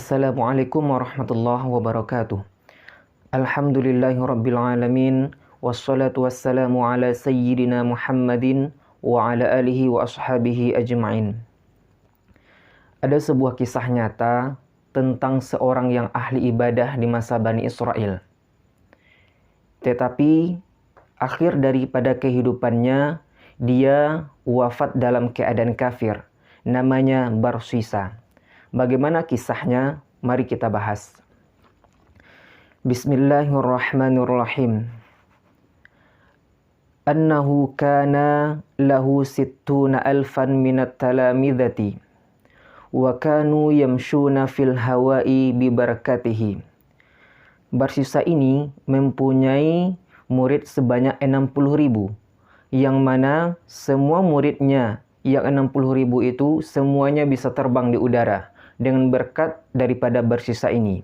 Assalamualaikum warahmatullahi wabarakatuh. Alhamdulillahirrabbilalamin. Wassalatu wassalamu ala sayyidina Muhammadin wa ala alihi wa ashabihi ajma'in. Ada sebuah kisah nyata tentang seorang yang ahli ibadah di masa Bani Israel. Tetapi akhir daripada kehidupannya, dia wafat dalam keadaan kafir. Namanya Barsisa. Bagaimana kisahnya? Mari kita bahas. Bismillahirrahmanirrahim. Annahu kana lahu sittuna alfan minat talamidhati wa kanu yamshuna fil hawa'i bibarakatihi. Barsisa ini mempunyai murid sebanyak 60.000, yang mana semua muridnya yang 60.000 itu semuanya bisa terbang di udara dengan berkat daripada Barsisa ini.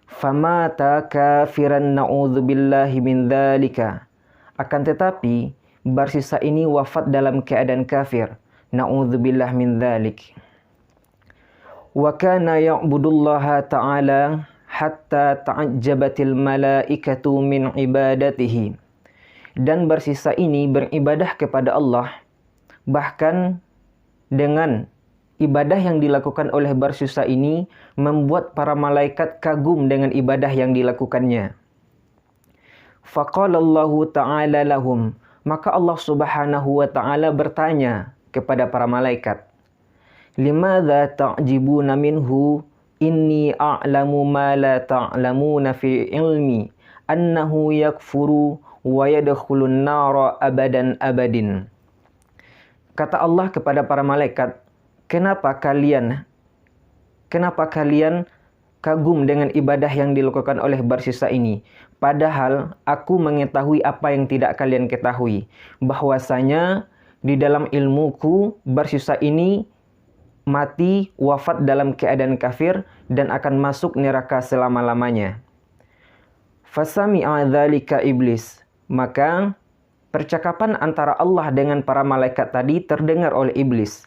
Famata kafiran na'udzubillahi min dzalika. Akan tetapi Barsisa ini wafat dalam keadaan kafir. Na'udzubillah min dzalik. Wa kana ya'budullaha ta'ala hatta ta'ajjabatil malaikatu min ibadatihi. Dan Barsisa ini beribadah kepada Allah, bahkan dengan ibadah yang dilakukan oleh Barsisa ini membuat para malaikat kagum dengan ibadah yang dilakukannya. Faqalallahu ta'ala lahum. Maka Allah subhanahu wa ta'ala bertanya kepada para malaikat. Limadza ta'jibuna minhu inni a'lamu ma la ta'lamuna fi ilmi annahu yakfuru wa yadkhulun nara abadan abadin. Kata Allah kepada para malaikat, Kenapa kalian kagum dengan ibadah yang dilakukan oleh Barsisa ini? Padahal aku mengetahui apa yang tidak kalian ketahui. Bahwasanya di dalam ilmuku Barsisa ini mati wafat dalam keadaan kafir dan akan masuk neraka selama-lamanya. Fasami'a dzalika iblis. Maka percakapan antara Allah dengan para malaikat tadi terdengar oleh iblis.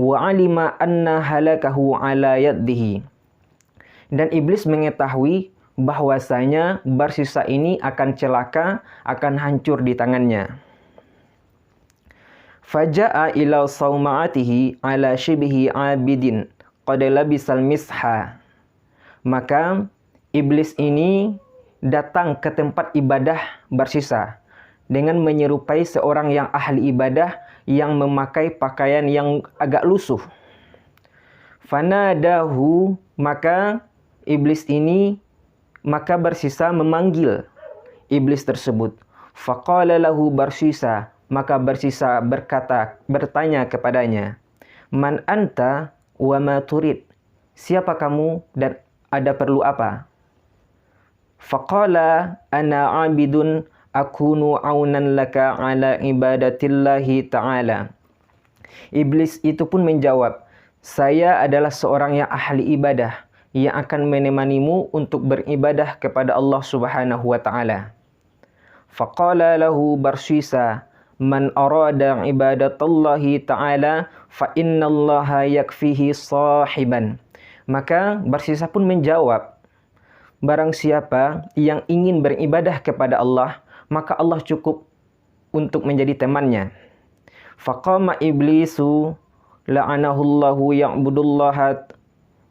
Wa alima anna halakahu ala yaddihi. Dan iblis mengetahui bahwasanya Barsisa ini akan celaka, akan hancur di tangannya. Faja'a ila sauma'atihi ala shibhi abidin qad labisal misha. Maka iblis ini datang ke tempat ibadah Barsisa dengan menyerupai seorang yang ahli ibadah yang memakai pakaian yang agak lusuh. Fanadahu, maka Barsisa memanggil iblis tersebut. Faqala lahu Barsisa, maka Barsisa bertanya kepadanya, Man anta wa ma turid? Siapa kamu dan ada perlu apa? Faqala ana abidun akunu aunan laka ala ibadatillahi ta'ala. Iblis itu pun menjawab, saya adalah seorang yang ahli ibadah yang akan menemanimu untuk beribadah kepada Allah subhanahu wa ta'ala. Faqala lahu Barsisa, man arada ibadatallahi ta'ala fa innallaha yakfihi sahiban. Maka Barsisa pun menjawab, barang siapa yang ingin beribadah kepada Allah, maka Allah cukup untuk menjadi temannya. Faqama iblisu la'anahullahu ya'budullaha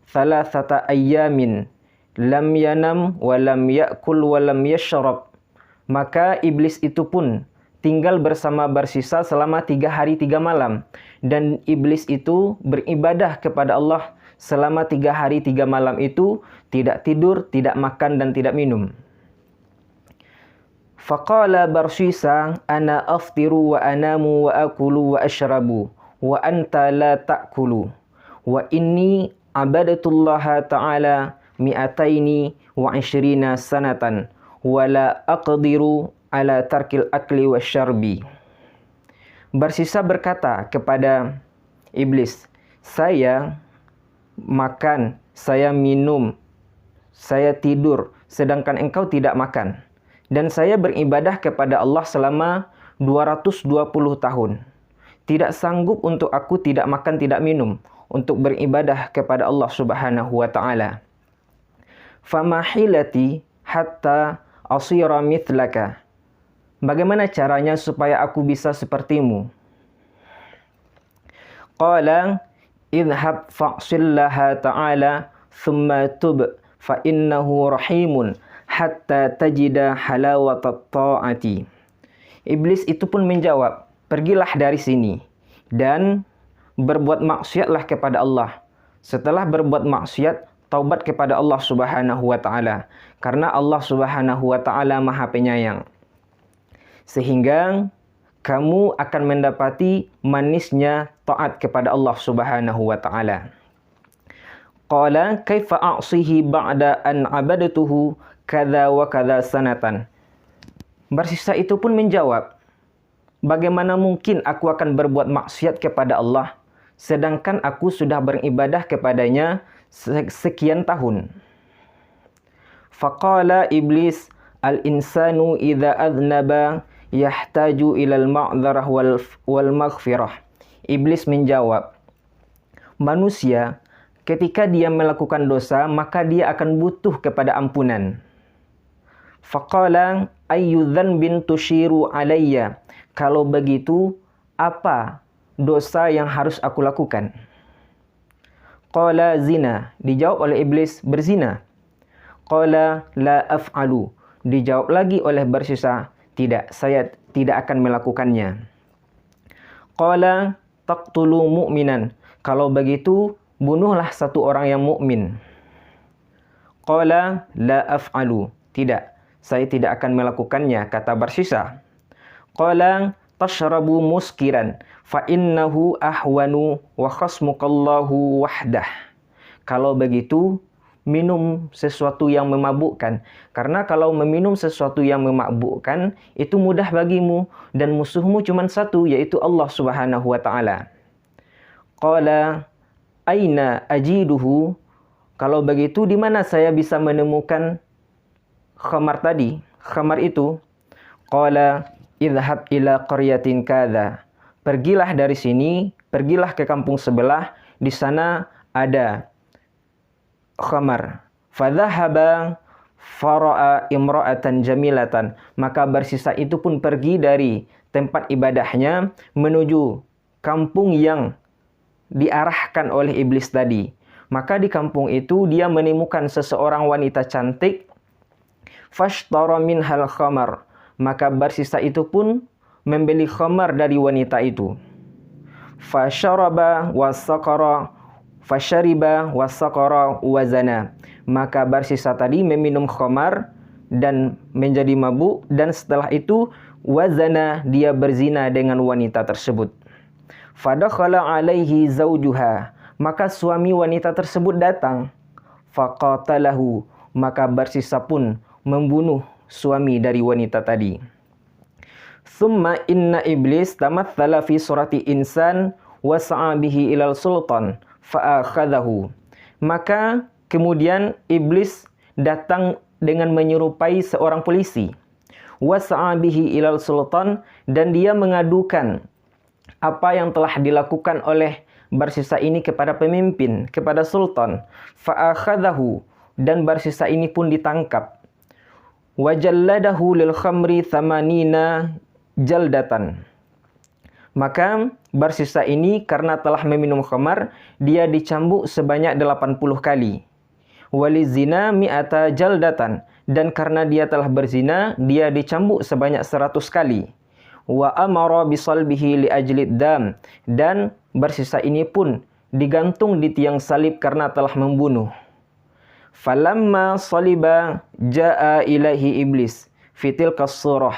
thalathata ayyamin lam yanam wa lam ya'kul wa lam yashrab. Maka iblis itu pun tinggal bersama Barsisa selama 3 hari 3 malam. Dan iblis itu beribadah kepada Allah selama 3 hari 3 malam itu, tidak tidur, tidak makan dan tidak minum. Faqala Barsisa, ana aftiru wa anamu wa akulu wa ashrabu wa anta la ta'kulu wa inni abadatullaha ta'ala mi'ataini wa 20 sanatan wa la aqdiru ala tarkil akli wa syarbi. Barsisa berkata kepada iblis, saya makan, saya minum, saya tidur, sedangkan engkau tidak makan. Dan saya beribadah kepada Allah selama 220 tahun. Tidak sanggup untuk aku tidak makan, tidak minum untuk beribadah kepada Allah Subhanahu wa ta'ala. famahilati hatta asira mithlaka. Bagaimana caranya supaya aku bisa sepertimu? Qala idhab fa'sillaha ta'ala thumma tub fa innahu rahimun hatta tajida halawatat ta'ati. Iblis itu pun menjawab, pergilah dari sini dan berbuat maksiatlah kepada Allah. Setelah berbuat maksiat, taubat kepada Allah Subhanahu wa taala, karena Allah Subhanahu wa taala Maha Penyayang. Sehingga kamu akan mendapati manisnya taat kepada Allah Subhanahu wa taala. Qala kaifa a'sihi ba'da an 'abadtuhu kadza wa kadza sanatan. Barsisa itu pun menjawab, bagaimana mungkin aku akan berbuat maksiat kepada Allah sedangkan aku sudah beribadah kepadanya sekian tahun. Faqala iblis al-insanu idza adznaba yahtaju ilal ma'dzarah wal maghfirah. Iblis menjawab, manusia ketika dia melakukan dosa maka dia akan butuh kepada ampunan. Faqala ayyu dzanbin tushiru alayya. Kalau begitu, apa dosa yang harus aku lakukan? Qala zina. Dijawab oleh iblis, berzina. Qala la af'alu. Dijawab lagi oleh barsisa, tidak, saya tidak akan melakukannya. Qala taqtulu mu'minan. Kalau begitu, bunuhlah satu orang yang mukmin. Qala la af'alu. Tidak, saya tidak akan melakukannya, kata barsisa. Qala tashrabu muskiran fa innahu ahwanu wa khasmukallahu wahdah. Kalau begitu, minum sesuatu yang memabukkan, karena kalau meminum sesuatu yang memabukkan itu mudah bagimu dan musuhmu cuma satu, yaitu Allah Subhanahu wa taala. Qala aina ajiduhu. Kalau begitu di mana saya bisa menemukan khamar tadi, khamar itu? Qala idhab ila qaryatin kadza. Pergilah dari sini, pergilah ke kampung sebelah, di sana ada khamar. Fadhahaba fara'a imra'atan jamilatan. Maka barsisa itu pun pergi dari tempat ibadahnya menuju kampung yang diarahkan oleh iblis tadi. Maka di kampung itu dia menemukan seseorang wanita cantik. Fashtara minhal khamar. Maka barsisa itu pun membeli khamar dari wanita itu. Fasyaraba wasaqara fasyariba wasaqara wazana. Maka barsisa tadi meminum khamar dan menjadi mabuk, dan setelah itu wazana, dia berzina dengan wanita tersebut. Fadakhala alaihi zaujuha. Maka suami wanita tersebut datang. Faqatalahu. Maka barsisa pun membunuh suami dari wanita tadi. Thumma inna iblis tamathala fi surati insan wa sa'a bihi ilal sultan fa'akhadahu. Maka kemudian iblis datang dengan menyerupai seorang polisi. Wa sa'a bihi ilal sultan, dan dia mengadukan apa yang telah dilakukan oleh barsisa ini kepada pemimpin, kepada sultan. Fa'akhadahu, dan barsisa ini pun ditangkap. Wajalladahu lil khamri thamanina jaldatan. Maka barsisa ini karena telah meminum khamar, dia dicambuk sebanyak 80 kali. Walizina mi'ata jaldatan, dan karena dia telah berzina, dia dicambuk sebanyak 100 kali. Wa amara bisalbihi li ajlid dam, dan barsisa ini pun digantung di tiang salib karena telah membunuh. Falamma saliba jaa ilahi iblis fitil kasurah.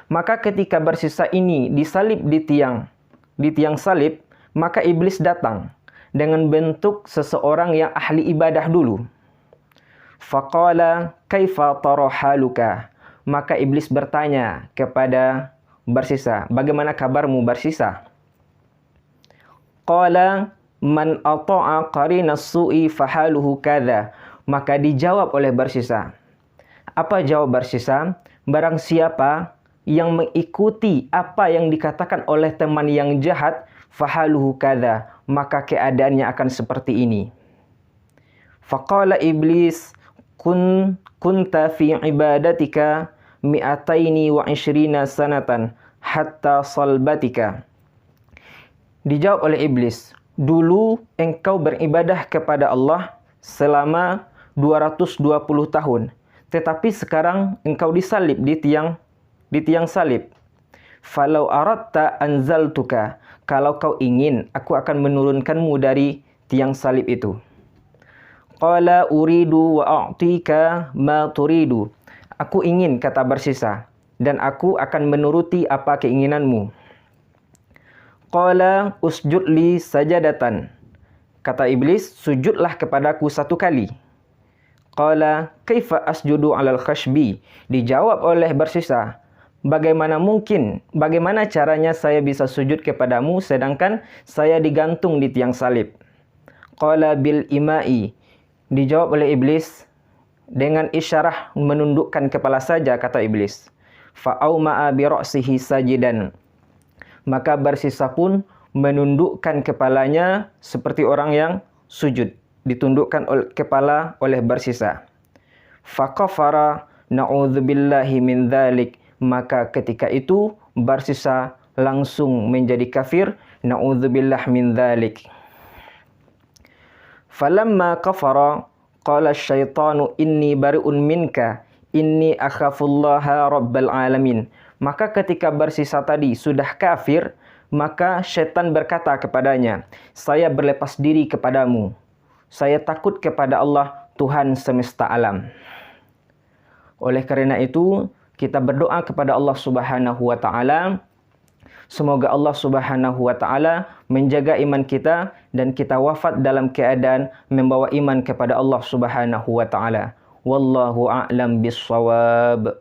Maka ketika barsisa ini disalib di tiang salib, maka iblis datang dengan bentuk seseorang yang ahli ibadah dulu. Faqala kaifa tara haluka. Maka iblis bertanya kepada barsisa, bagaimana kabarmu barsisa? Qala man ata'a qarinas su'i fahaluhu kadza. Maka dijawab oleh barsisa. Apa jawab barsisa? Barang siapa yang mengikuti apa yang dikatakan oleh teman yang jahat, fahaluhu kadza, maka keadaannya akan seperti ini. Faqala iblis kunta fi ibadatika 220 sanatan hatta salbatika. Dijawab oleh iblis, dulu engkau beribadah kepada Allah selama 220 tahun, tetapi sekarang engkau disalib di tiang salib. Falau aradta anzaltuka, kalau kau ingin aku akan menurunkanmu dari tiang salib itu. Qala uridu wa a'tika ma turidu. Aku ingin, kata bersisa, dan aku akan menuruti apa keinginanmu. Qala usjud li sajadatan. Kata iblis, sujudlah kepadaku 1 kali. Qala kaifa asjudu 'alal khashbi. Dijawab oleh bersisa, bagaimana caranya saya bisa sujud kepadamu sedangkan saya digantung di tiang salib? Qala bil imai. Dijawab oleh iblis, dengan isyarah menundukkan kepala saja, kata iblis. Fa'auma'a bi ra'sihi sajidan. Maka bersisa pun menundukkan kepalanya seperti orang yang sujud, ditundukkan kepala oleh bersisa. Faqafara na'udzubillahi min dzalik. Maka ketika itu bersisa langsung menjadi kafir, na'udzubillah min dzalik. Falamma kafara qala asyaitanu inni bari'un minka inni akhafullaha rabbal alamin. Maka ketika bersisa tadi sudah kafir, maka syaitan berkata kepadanya, saya berlepas diri kepadamu, saya takut kepada Allah Tuhan semesta alam. Oleh karena itu kita berdoa kepada Allah Subhanahu wa taala, semoga Allah Subhanahu wa taala menjaga iman kita dan kita wafat dalam keadaan membawa iman kepada Allah Subhanahu wa taala. Wallahu a'lam bissawab.